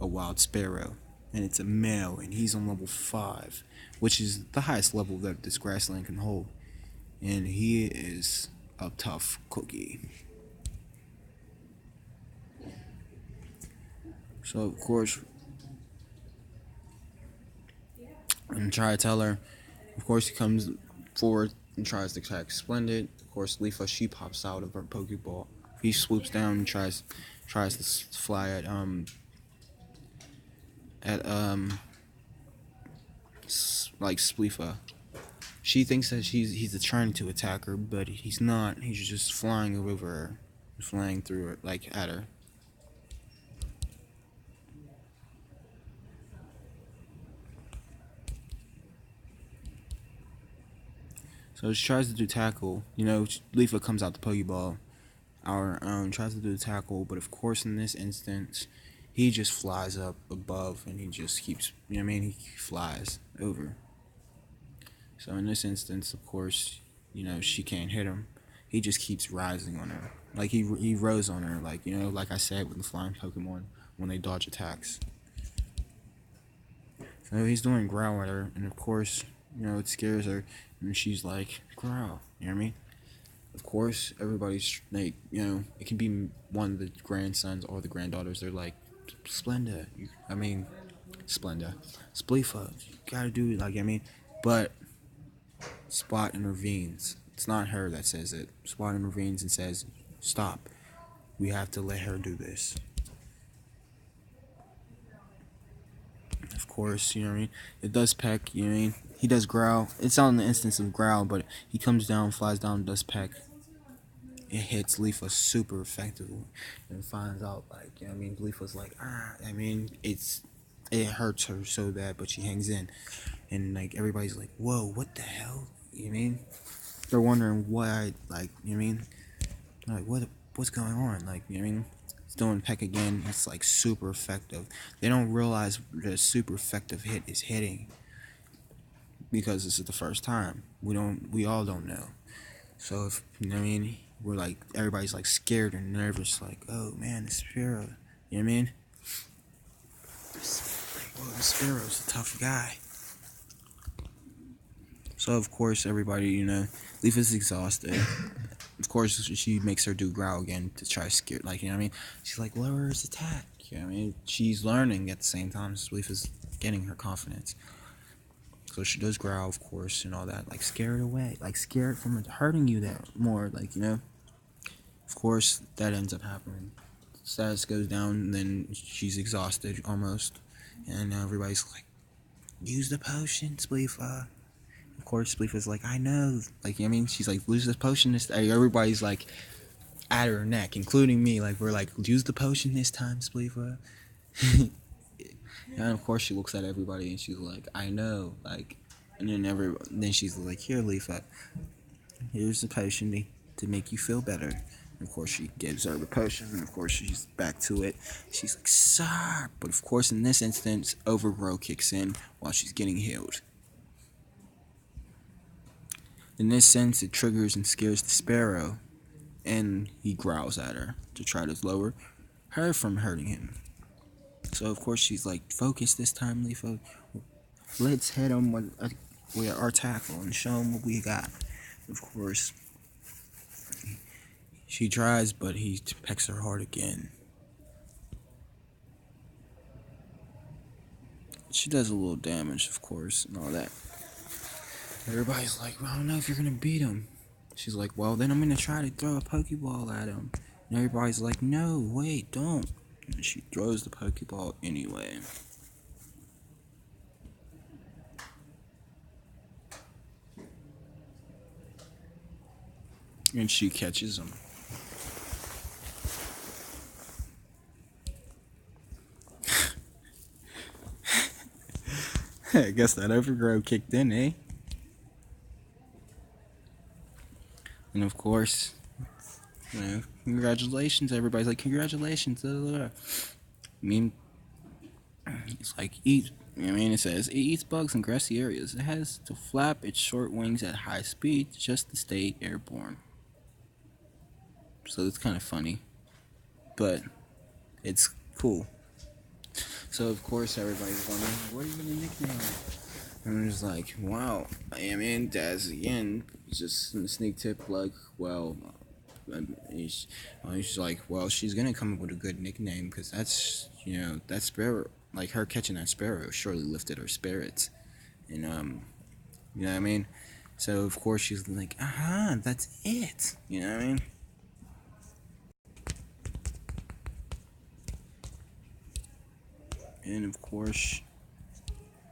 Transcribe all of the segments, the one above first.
a wild sparrow, and it's a male, and he's on level 5, which is the highest level that this grassland can hold, and he is a tough cookie. So of course, and try to tell her. Of course, he comes forward and tries to attack Splendid. Of course, Leafa, she pops out of her Pokeball. He swoops down and tries to fly at like Spleefa. She thinks that he's trying to attack her, but he's not. He's just flying over her, flying through her, like at her. So she tries to do tackle. Leafa comes out the Pokeball. Our own tries to do the tackle, but of course in this instance, he just flies up above and he just keeps. He flies over. So in this instance, of course, she can't hit him. He just keeps rising on her. Like he rose on her, like I said with the flying Pokemon when they dodge attacks. So he's doing growl at her, and of course, it scares her, and she's like, growl, you know what I mean? Of course, everybody's like, it can be one of the grandsons or the granddaughters. They're like, Splenda, Splenda, Spleefa, you gotta do it, but Spot intervenes. It's not her that says it. Spot intervenes and says, stop. We have to let her do this. Of course, it does peck, he does growl. It's not an instance of growl, but he comes down, flies down, does peck. It hits Leafa super effectively and finds out, Leafa's like, it hurts her so bad, but she hangs in. And everybody's like, whoa, what the hell? They're wondering why, like what's going on? It's doing peck again. It's like super effective. They don't realize the super effective hit is hitting because this is the first time. We all don't know. So if we're like, everybody's like scared and nervous, like, oh man, the Sparrow, you know what I mean? Well, the Sparrow's a tough guy. So of course everybody, Leafa's exhausted. Of course she makes her do growl again to try to scare, she's like, lower his attack. She's learning at the same time as Leafa's getting her confidence. So she does growl, of course, and all that, scare it away, scare it from hurting you that more, Of course that ends up happening. Status goes down, and then she's exhausted almost, and everybody's like, use the potion, Spleefa. Of course, Spleefa's like, I know. She's like, use the potion this time. Everybody's like at her neck, including me. We're like, use the potion this time, Spleefa. And of course, she looks at everybody and she's like, I know. And then she's like, here, Leafa, here's the potion to make you feel better. And of course, she gives her the potion, and of course, she's back to it. She's like, sir. But of course, in this instance, Overgrow kicks in while she's getting healed. In this sense, it triggers and scares the Sparrow, and he growls at her to try to lower her from hurting him. So of course she's like, focus this time, Leafa. Let's hit him with our tackle and show him what we got. Of course, she tries, but he pecks her hard again. She does a little damage, of course, and all that. Everybody's like, well, I don't know if you're gonna beat him. She's like, well, then I'm gonna try to throw a Pokeball at him. And everybody's like, no, wait, don't. And she throws the Pokeball anyway. And she catches him. I guess that Overgrow kicked in, eh? And of course, congratulations. Everybody's like, congratulations. It's like, it says, it eats bugs in grassy areas. It has to flap its short wings at high speed just to stay airborne. So it's kind of funny, but it's cool. So of course everybody's wondering, what are you gonna nickname it? And I'm just like, wow, I am in Daz again. Just in a sneak tip, like, well, he's like, well, she's gonna come up with a good nickname because that's, that sparrow, like her catching that sparrow, surely lifted her spirits, and you know what I mean. So of course she's like, that's it. You know what I mean? And of course,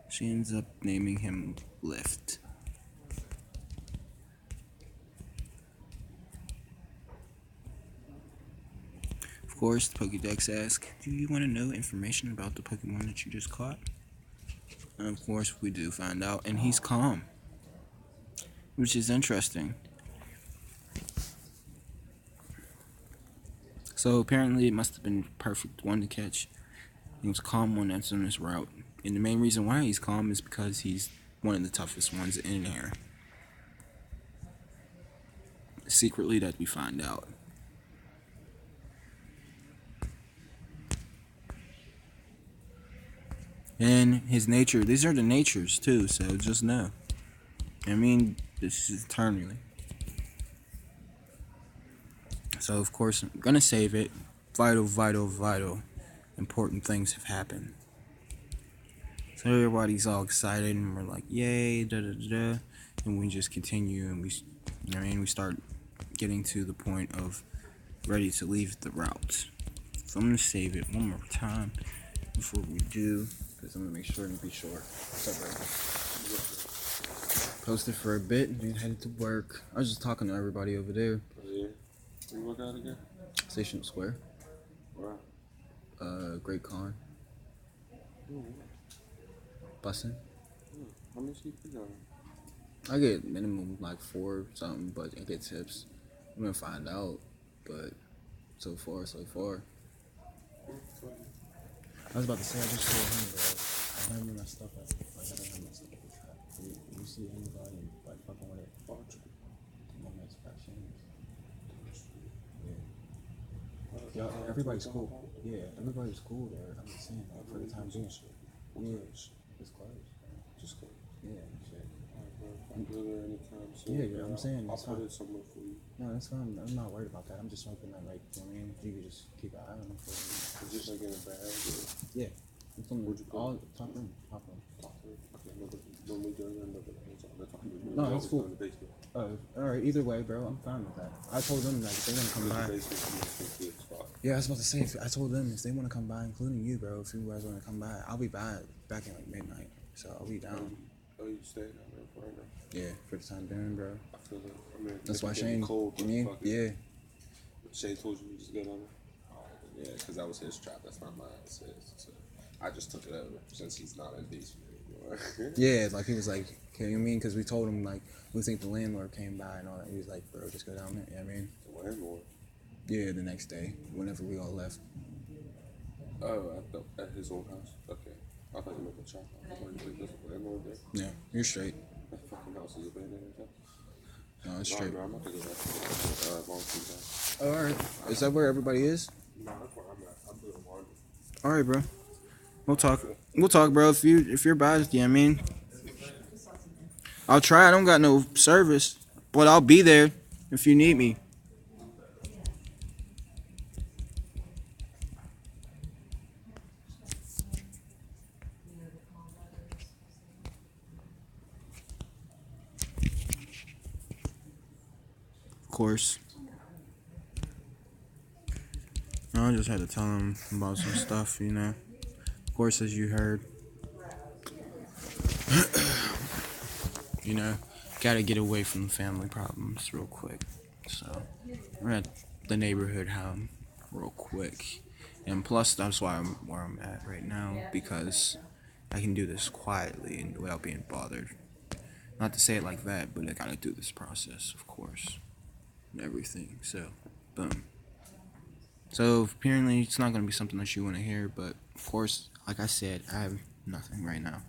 she ends up naming him Lift. Of course, the Pokédex asks, do you want to know information about the Pokemon that you just caught? And of course, we do find out, and he's calm, which is interesting. So apparently, it must have been a perfect one to catch. He was a calm one that's on his route. And the main reason why he's calm is because he's one of the toughest ones in here. Secretly, that we find out. And his nature, these are the natures too, so just know. I mean, this is eternally. So of course, I'm gonna save it. Vital important things have happened. So everybody's all excited, and we're like, yay, da da da da. And we just continue, and we start getting to the point of ready to leave the route. So I'm gonna save it one more time before we do, because I'm gonna make sure and be short. Posted for a bit and then headed to work. I was just talking to everybody over there. Yeah. Where you work out again? Station Square. Where? Great Con. Bussin'. How much you got? I get minimum like 4 something, but I get tips. I'm gonna find out, but so far. I was about to say, I just told him, bro. I don't have my stuff at the trap. You see anybody like fucking with it? No expectations. Yeah. Everybody's cool. Yeah, everybody's cool there. I'm just saying, like, for the time being. Yeah, it's closed. Just go. Yeah, shit. I'm good there anytime soon. Yeah, I'm saying I'll that's put fine. it somewhere for you. No, that's fine. I'm not worried about that. I'm just hoping that, like, you know what I mean? You could just keep an eye on them for me. It's just like in a bag. Yeah. Where'd you go? All top room. Okay, when we do it, then that's all. No, that's cool. In the basement. Oh, alright, either way, bro, I'm fine with that. I told them, like, if they want to come In the by. basement, I'm gonna take the spot. Yeah, I was about to say, I told them if they want to come by, including you, bro, if you guys want to come by, I'll be back in, like, midnight. So I'll be down. Oh, you staying down there for right now? Yeah, for the time being, bro. I feel it. I mean, That's why it's getting Shane, cold, you but mean? fuck it. Yeah. Shane told you to just get on it. Oh, yeah, because that was his trap. That's not mine. It's his. So I just took it over since he's not in basement anymore. Yeah, like, he was like, you know what I mean? Because we told him, like, we think the landlord came by and all that. He was like, bro, just go down there, you know what I mean? The landlord. Yeah, the next day, whenever we all left. Oh, at his old house. Okay. I thought you meant the shop. I was like, there's a landlord there. Yeah, you're straight. That fucking house is abandoned. No, it's Nah, straight. bro, I'm about to go back to long house. Alright, is that where everybody is? Nah, that's where I'm at. I'm doing laundry. Alright, bro. We'll talk, bro. If you're by, yeah, I mean, I'll try. I don't got no service, but I'll be there if you need me. Of course. I just had to tell him about some stuff, you know. Of course, as you heard. You know, gotta get away from the family problems real quick. So, we're at the neighborhood home real quick. And plus, that's why I'm where I'm at right now, because I can do this quietly and without being bothered. Not to say it like that, but I gotta do this process, of course. And everything. So, boom. So, apparently, it's not gonna be something that you want to hear, but of course, like I said, I have nothing right now.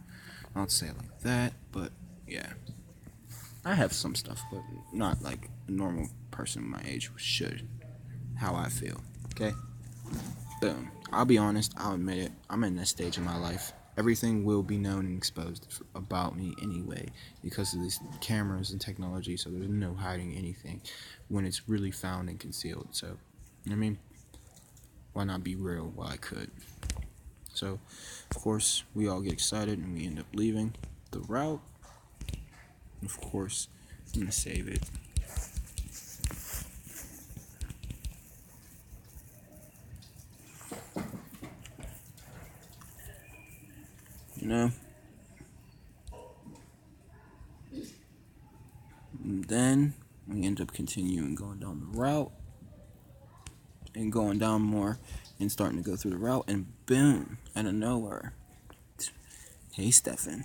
Not to say it like that, but yeah. I have some stuff, but not like a normal person my age should. How I feel. Okay? Boom. I'll be honest, I'll admit it. I'm in this stage of my life. Everything will be known and exposed about me anyway because of these cameras and technology, so there's no hiding anything when it's really found and concealed. So, I mean, why not be real while I could? So, of course, we all get excited and we end up leaving the route. Of course, I'm going to save it. You know? And then we end up continuing going down the route and going down more and starting to go through the route, and boom, out of nowhere, hey Stefan,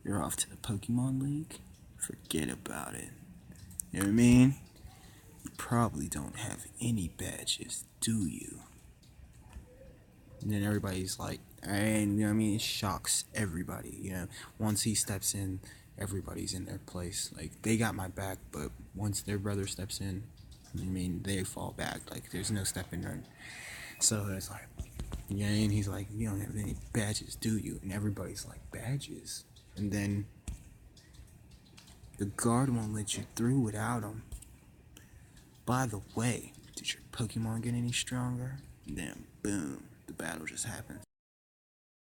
you're off to the Pokemon League? Forget about it. You know what I mean? You probably don't have any badges, do you? And then everybody's like, and you know what I mean? It shocks everybody. You know, once he steps in, everybody's in their place. Like, they got my back, but once their brother steps in, I mean, they fall back. Like, there's no stepping in. So it's like, you know what I mean? He's like, you don't have any badges, do you? And everybody's like, badges? And then the guard won't let you through without them. By the way, did your Pokemon get any stronger? And then, boom, the battle just happens.